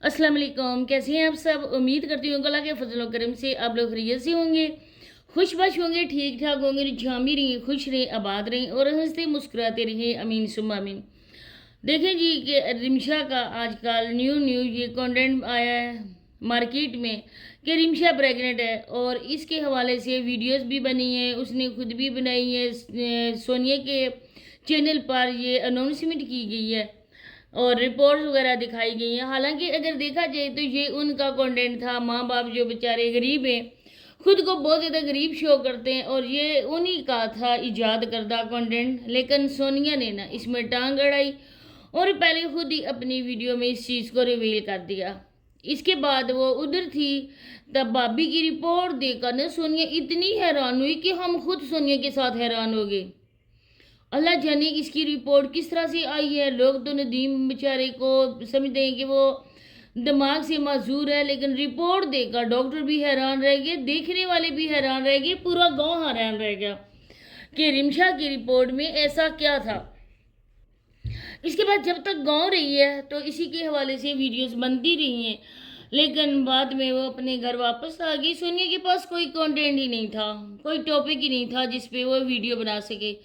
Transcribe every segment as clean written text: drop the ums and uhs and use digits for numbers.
अस्सलाम वालेकुम। कैसे हैं आप सब? उम्मीद करती हूँ अल्लाह के फजल व करम से आप लोग खैरियत से होंगे, खुशबश होंगे, ठीक ठाक होंगे, जामी रहें, खुश रहें, आबाद रहें और हंसते मुस्कुराते रहें। अमीन सुम्मा अमीन। देखें जी कि रिमशा का आजकल न्यू ये कंटेंट आया है मार्केट में कि रिमशा प्रेग्नेंट है और इसके हवाले से वीडियोस भी बनी है, उसने खुद भी बनाई है। सोनिया के चैनल पर ये अनाउंसमेंट की गई है और रिपोर्ट्स वगैरह दिखाई गई हैं। हालांकि अगर देखा जाए तो ये उनका कंटेंट था। माँ बाप जो बेचारे गरीब हैं, खुद को बहुत ज़्यादा गरीब शो करते हैं और ये उन्हीं का था इजाद करदा कंटेंट। लेकिन सोनिया ने ना इसमें टांग अड़ाई और पहले खुद ही अपनी वीडियो में इस चीज़ को रिवील कर दिया। इसके बाद वो उधर थी, तब भाभी की रिपोर्ट देखकर ना सोनिया इतनी हैरान हुई कि हम खुद सोनिया के साथ हैरान हो गए। अल्लाह जाने इसकी रिपोर्ट किस तरह से आई है। लोग तो नदीम बेचारे को समझते हैं कि वो दिमाग से माजूर है, लेकिन रिपोर्ट देखकर डॉक्टर भी हैरान रह गए, देखने वाले भी हैरान रह गए, पूरा गांव हैरान रह गया कि रिमशा की रिपोर्ट में ऐसा क्या था। इसके बाद जब तक गांव रही है तो इसी के हवाले से वीडियोस बनती रही हैं, लेकिन बाद में वो अपने घर वापस आ गई। सोनिया के पास कोई कंटेंट ही नहीं था, कोई टॉपिक ही नहीं था जिस पे वो वीडियो बना सके।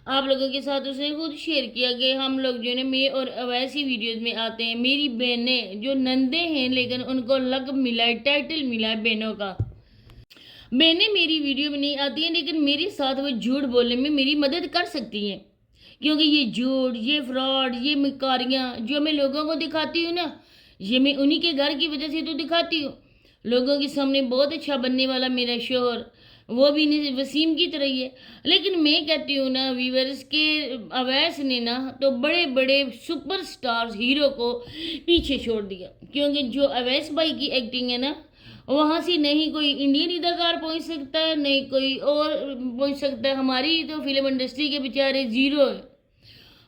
आप लोगों के साथ उसने खुद शेयर किया कि हम लोग जो है मैं और वैसी वीडियोस में आते हैं, मेरी बहनें जो नंदे हैं लेकिन उनको लक मिला है, टाइटल मिला है बहनों का। बहनें मेरी वीडियो में नहीं आती हैं लेकिन मेरे साथ वो झूठ बोलने में मेरी मदद कर सकती हैं, क्योंकि ये झूठ, ये फ्रॉड, ये मकारियाँ जो मैं लोगों को दिखाती हूँ ना, ये मैं उन्हीं के घर की वजह से तो दिखाती हूँ। लोगों के सामने बहुत अच्छा बनने वाला मेरा शोहर, वो भी नहीं वसीम की तरह ही है। लेकिन मैं कहती हूँ ना वीवर्स के अवैस ने ना तो बड़े बड़े सुपरस्टार्स हीरो को पीछे छोड़ दिया, क्योंकि जो अवैस भाई की एक्टिंग है ना, वहाँ से नहीं कोई इंडियन अदाकार पहुँच सकता है, नहीं कोई और पहुँच सकता है। हमारी तो फिल्म इंडस्ट्री के बेचारे जीरो है,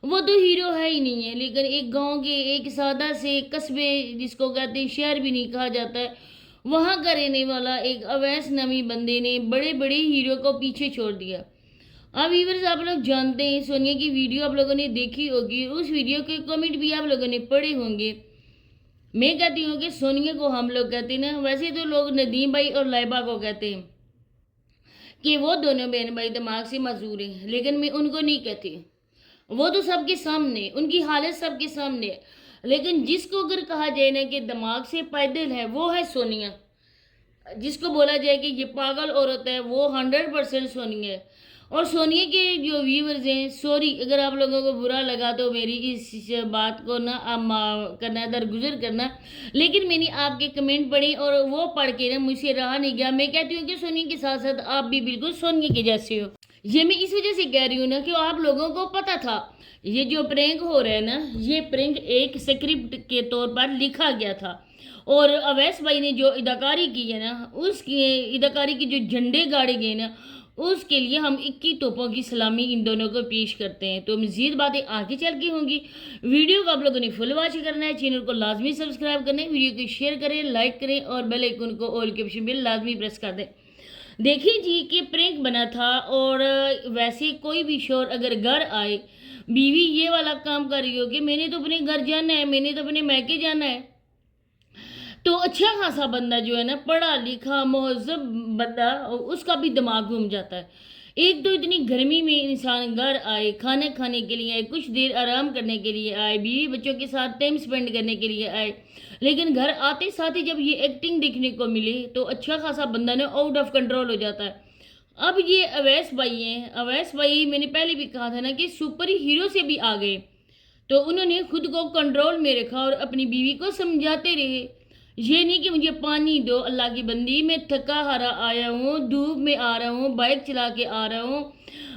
वो तो हीरो है ही नहीं है। लेकिन एक गांव के एक सादा से कस्बे जिसको कहते हैं शहर भी नहीं कहा जाता है, वहाँ का रहने वाला एक अवैस नामी बंदे ने बड़े बड़े हीरो को पीछे छोड़ दिया। अब व्यूअर्स आप लोग जानते हैं, सोनिया की वीडियो आप लोगों ने देखी होगी, उस वीडियो के कमेंट भी आप लोगों ने पढ़े होंगे। मैं कहती हूँ कि सोनिया को हम लोग कहते हैं ना, वैसे तो लोग नदीम भाई और लाइबा को कहते हैं कि वो दोनों बहन भाई दिमाग से मजबूर हैं, लेकिन मैं उनको नहीं कहती। वो तो सबके सामने, उनकी हालत सबके सामने है। लेकिन जिसको अगर कहा जाए ना कि दिमाग से पैदल है, वो है सोनिया। जिसको बोला जाए कि ये पागल औरत है, वो 100% सोनिया है। और सोनिया के जो व्यूवर्स हैं, सॉरी अगर आप लोगों को बुरा लगा तो मेरी इस बात को ना आप करना, दरगुजर करना। लेकिन मैंने आपके कमेंट पढ़े और वो पढ़ के ना मुझसे रहा नहीं गया। मैं कहती हूँ कि सोनिया के साथ साथ आप भी बिल्कुल सोनिया के जैसे हो। ये मैं इस वजह से कह रही हूँ ना कि आप लोगों को पता था ये जो प्रैंक हो रहा है ना, ये प्रैंक एक स्क्रिप्ट के तौर पर लिखा गया था। और अवैस भाई ने जो अदाकारी की है ना, उसकी अदाकारी की जो झंडे गाड़े गए ना, उसके लिए हम 21 तोपों की सलामी इन दोनों को पेश करते हैं। तो मज़ीद बातें आगे चल के होंगी। वीडियो को आप लोगों ने फुल वॉच करना है, चैनल को लाजमी सब्सक्राइब करना है, वीडियो को शेयर करें, लाइक करें और बेल आइकन को ऑल के ऑप्शन पे लाजमी प्रेस कर दें। देखिए जी कि प्रैंक बना था और वैसे कोई भी शोर अगर घर आए, बीवी ये वाला काम कर रही हो कि मैंने तो अपने घर जाना है, मैंने तो अपने मैके जाना है, तो अच्छा खासा बंदा जो है ना, पढ़ा लिखा महजब बंदा, उसका भी दिमाग घूम जाता है। एक तो इतनी गर्मी में इंसान घर आए, खाना खाने के लिए आए, कुछ देर आराम करने के लिए आए, बीवी बच्चों के साथ टाइम स्पेंड करने के लिए आए, लेकिन घर आते साथ ही जब ये एक्टिंग देखने को मिले तो अच्छा खासा बंदा ना आउट ऑफ कंट्रोल हो जाता है। अब ये अवैस भाई हैं, अवैस भाई मैंने पहले भी कहा था ना कि सुपर हीरो से भी आ गए। तो उन्होंने खुद को कंट्रोल में रखा और अपनी बीवी को समझाते रहे। ये नहीं कि मुझे पानी दो अल्लाह की बंदी, मैं थका हारा आया हूँ, धूप में आ रहा हूँ, बाइक चला के आ रहा हूँ,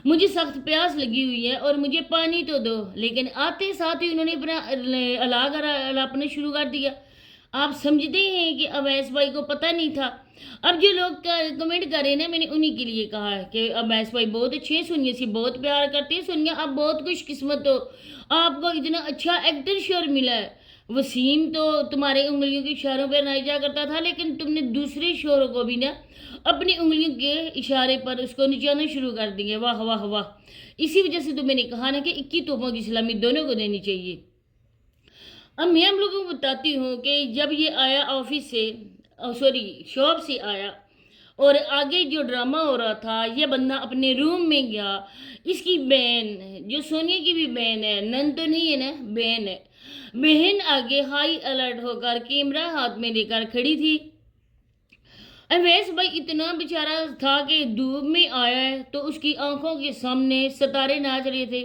मुझे सख्त प्यास लगी हुई है और मुझे पानी तो दो। लेकिन आते साथ ही उन्होंने अपना अलाग अलापना शुरू कर दिया। आप समझते हैं कि अवैस भाई को पता नहीं था। अब जो लोग कमेंट कर रहे हैं ना, मैंने उन्हीं के लिए कहा है कि अवैस भाई बहुत अच्छे हैं, सोनिया से बहुत प्यार करते हैं। सोनिया आप बहुत खुशकिस्मत हो, आपको इतना अच्छा एक्टर श्योर मिला है। वसीम तो तुम्हारे उंगलियों के इशारों पर नाइजा करता था, लेकिन तुमने दूसरे शोरों को भी ना अपनी उंगलियों के इशारे पर उसको निचाना शुरू कर दिया। वाह वाह वाह। इसी वजह से तो मैंने कहा ना कि 21 तोपों की सलामी दोनों को देनी चाहिए। अब मैं आप लोगों को बताती हूँ कि जब ये आया ऑफिस से, सॉरी शॉप से आया, और आगे जो ड्रामा हो रहा था, ये बंदा अपने रूम में गया। इसकी बहन, जो सोनिया की भी बहन है, नंद तो नहीं है ना, बहन है, बहन आगे हाई अलर्ट होकर कैमरा हाथ में लेकर खड़ी थी। अवैस भाई इतना बेचारा था कि धूप में आया है तो उसकी आंखों के सामने सितारे नाच रहे थे,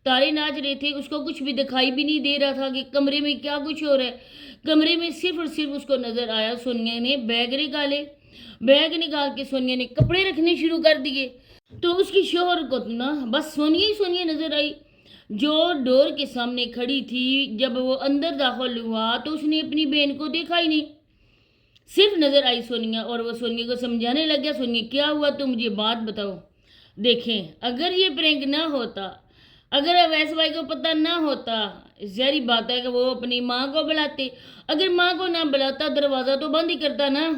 तारे नाच रहे थे, उसको कुछ भी दिखाई भी नहीं दे रहा था कि कमरे में क्या कुछ हो रहा है। कमरे में सिर्फ और सिर्फ उसको नजर आया, सोनिया ने बैग निकाले, बैग निकाल के सोनिया ने कपड़े रखने शुरू कर दिए। तो उसकी शोहर को तो ना बस सोनिया ही सोनिया नजर आई, जो डोर के सामने खड़ी थी। जब वो अंदर दाखिल हुआ तो उसने अपनी बहन को देखा ही नहीं, सिर्फ नजर आई सोनिया, और वो सोनिया को समझाने लग गया, सोनिया क्या हुआ तो मुझे बात बताओ। देखें, अगर ये प्रैंक ना होता, अगर अवैस भाई को पता ना होता, जहरी बात है कि वो अपनी माँ को बुलाते। अगर माँ को ना बुलाता, दरवाज़ा तो बंद ही करता ना।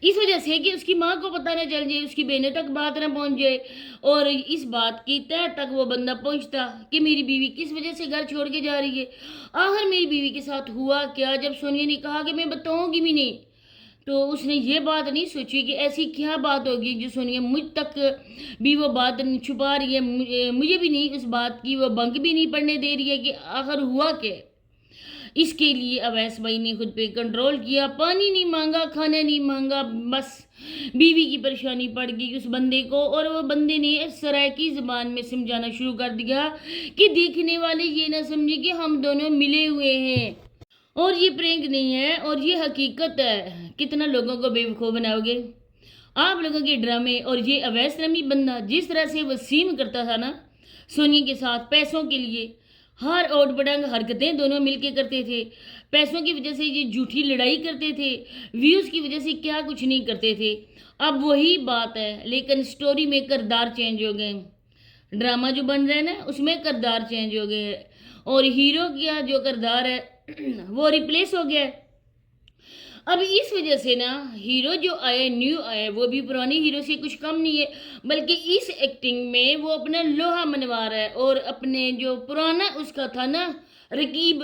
इस वजह से कि उसकी माँ को पता ना चल जाए, उसकी बहनों तक बात ना पहुंच जाए, और इस बात की तह तक वो बंदा पहुंचता कि मेरी बीवी किस वजह से घर छोड़ के जा रही है, आखिर मेरी बीवी के साथ हुआ क्या। जब सोनिया ने कहा कि मैं बताऊंगी भी नहीं, तो उसने ये बात नहीं सोची कि ऐसी क्या बात होगी जो सोनिया मुझ तक भी वो बात छुपा रही है, मुझे भी नहीं उस बात की वो बंक भी नहीं पड़ने दे रही है कि आखिर हुआ क्या। इसके लिए अवैस भाई ने खुद पे कंट्रोल किया, पानी नहीं मांगा, खाना नहीं मांगा, बस बीवी की परेशानी पड़ गई उस बंदे को, और वो बंदे ने सराइकी ज़बान में समझाना शुरू कर दिया कि देखने वाले ये ना समझे कि हम दोनों मिले हुए हैं, और ये प्रैंक नहीं है और ये हकीकत है। कितना लोगों को बेवकूफ़ बनाओगे आप लोगों के ड्रामे। और ये अवैस नमी बंदा जिस तरह से वसीम करता था ना सोनिया के साथ, पैसों के लिए हर ओट पटांग हरकतें दोनों मिलके करते थे, पैसों की वजह से ये झूठी लड़ाई करते थे, व्यूज़ की वजह से क्या कुछ नहीं करते थे। अब वही बात है, लेकिन स्टोरी में किरदार चेंज हो गए, ड्रामा जो बन रहा है ना उसमें किरदार चेंज हो गए हैं, और हीरो का जो किरदार है वो रिप्लेस हो गया है। अब इस वजह से ना हीरो जो आए, न्यू आए, वो भी पुराने हीरो से कुछ कम नहीं है, बल्कि इस एक्टिंग में वो अपना लोहा मनवा रहा है, और अपने जो पुराना उसका था ना रकीब,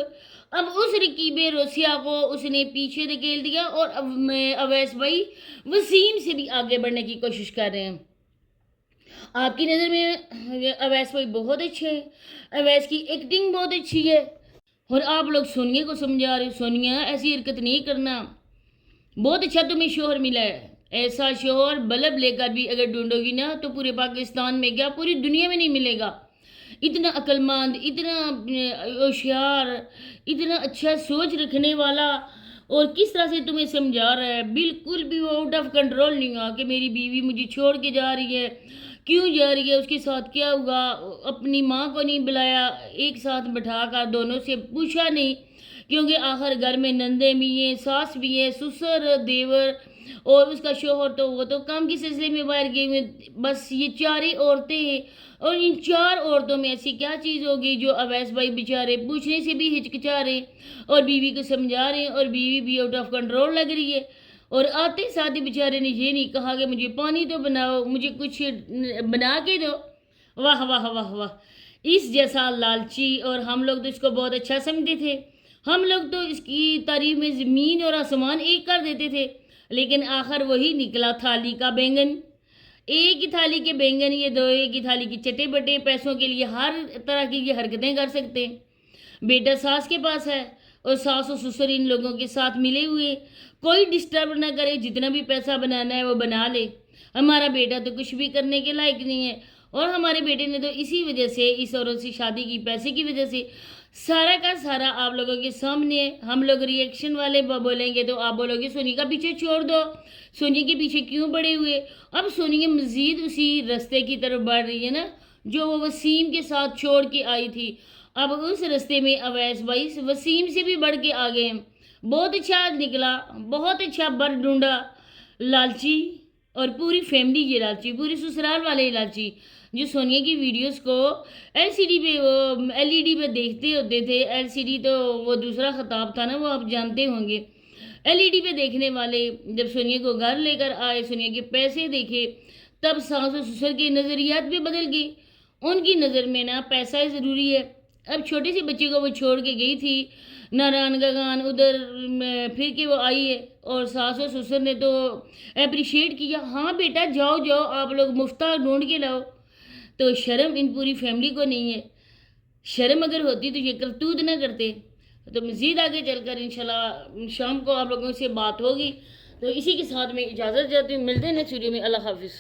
अब उस रकीब रोसिया को उसने पीछे धकेल दिया, और अब मैं अवैस भाई वसीम से भी आगे बढ़ने की कोशिश कर रहे हैं। आपकी नज़र में अवैस भाई बहुत अच्छे हैं, अवैस की एक्टिंग बहुत अच्छी है, और आप लोग सोनिया को समझा रहे हो, सोनिया ऐसी हरकत नहीं करना, बहुत अच्छा तुम्हें शोहर मिला है। ऐसा शोहर बल्ब लेकर भी अगर ढूंढोगी ना तो पूरे पाकिस्तान में क्या पूरी दुनिया में नहीं मिलेगा। इतना अक्लमंद, इतना होशियार, इतना अच्छा सोच रखने वाला, और किस तरह से तुम्हें समझा रहा है, बिल्कुल भी वो आउट ऑफ कंट्रोल नहीं हुआ कि मेरी बीवी मुझे छोड़ के जा रही है, क्यों जा रही है, उसके साथ क्या हुआ। अपनी माँ को नहीं बुलाया, एक साथ बैठा कर दोनों से पूछा नहीं, क्योंकि आखिर घर में नंदे भी हैं, सास भी है, ससुर, देवर, और उसका शोहर, तो वो तो काम के सिलसिले में बाहर गए हुए। बस ये चार ही औरतें हैं, और इन चार औरतों में ऐसी क्या चीज़ होगी जो अवैस भाई बेचारे पूछने से भी हिचकिचा रहे और बीवी को समझा रहे हैं, और बीवी भी आउट ऑफ कंट्रोल लग रही है। और आते साथ ही बेचारे ने ये नहीं कहा कि मुझे पानी तो बनाओ, मुझे कुछ बना के दो। वाह वाह वाह वाह, इस जैसा लालची, और हम लोग तो इसको बहुत अच्छा समझते थे, हम लोग तो इसकी तारीफ में ज़मीन और आसमान एक कर देते थे, लेकिन आखिर वही निकला थाली का बैंगन। एक ही थाली के बैंगन, ये दो एक ही थाली की चटे बटे, पैसों के लिए हर तरह की ये हरकतें कर सकते हैं। बेटा सास के पास है, और सास और ससुर इन लोगों के साथ मिले हुए, कोई डिस्टर्ब ना करे, जितना भी पैसा बनाना है वो बना ले। हमारा बेटा तो कुछ भी करने के लायक नहीं है, और हमारे बेटे ने तो इसी वजह से इस औरत से शादी की, पैसे की वजह से। सारा का सारा आप लोगों के सामने है। हम लोग रिएक्शन वाले बोलेंगे तो आप बोलोगे सोनी का पीछे छोड़ दो, सोनी के पीछे क्यों पड़े हुए। अब सोनी मज़ीद उसी रास्ते की तरफ बढ़ रही है ना जो वो वसीम के साथ छोड़ के आई थी। अब उस रास्ते में अवैस भाई वसीम से भी बढ़ के आ गए हैं। बहुत अच्छा निकला, बहुत अच्छा बर ढूंढा, लालची, और पूरी फैमिली ये लालची, पूरी ससुराल वाले लालची, जो सोनिया की वीडियोस को एलसीडी पे, वो एलईडी पे देखते होते थे। एलसीडी तो वो दूसरा खिताब था ना, वो आप जानते होंगे। एलईडी पे देखने वाले जब सोनिया को घर लेकर आए, सोनिया के पैसे देखे, तब सास और ससुर के नज़रियात भी बदल गए। उनकी नज़र में ना पैसा ज़रूरी है, अब छोटी सी बच्ची को वो छोड़ के गई थी नारायण गान उधर, फिर के वो आई है और सास और ससुर ने तो अप्रिशिएट किया, हाँ बेटा जाओ जाओ आप लोग मुफ्ता ढूंढ के लाओ। तो शर्म इन पूरी फैमिली को नहीं है। शर्म अगर होती तो ये करतूत ना करते। तो मज़ीद आगे चलकर इंशाल्लाह शाम को आप लोगों से बात होगी। तो इसी के साथ में इजाज़त चाहती हूँ, मिलते हैं नेक्स्ट वीडियो में। अल्लाह हाफिज़।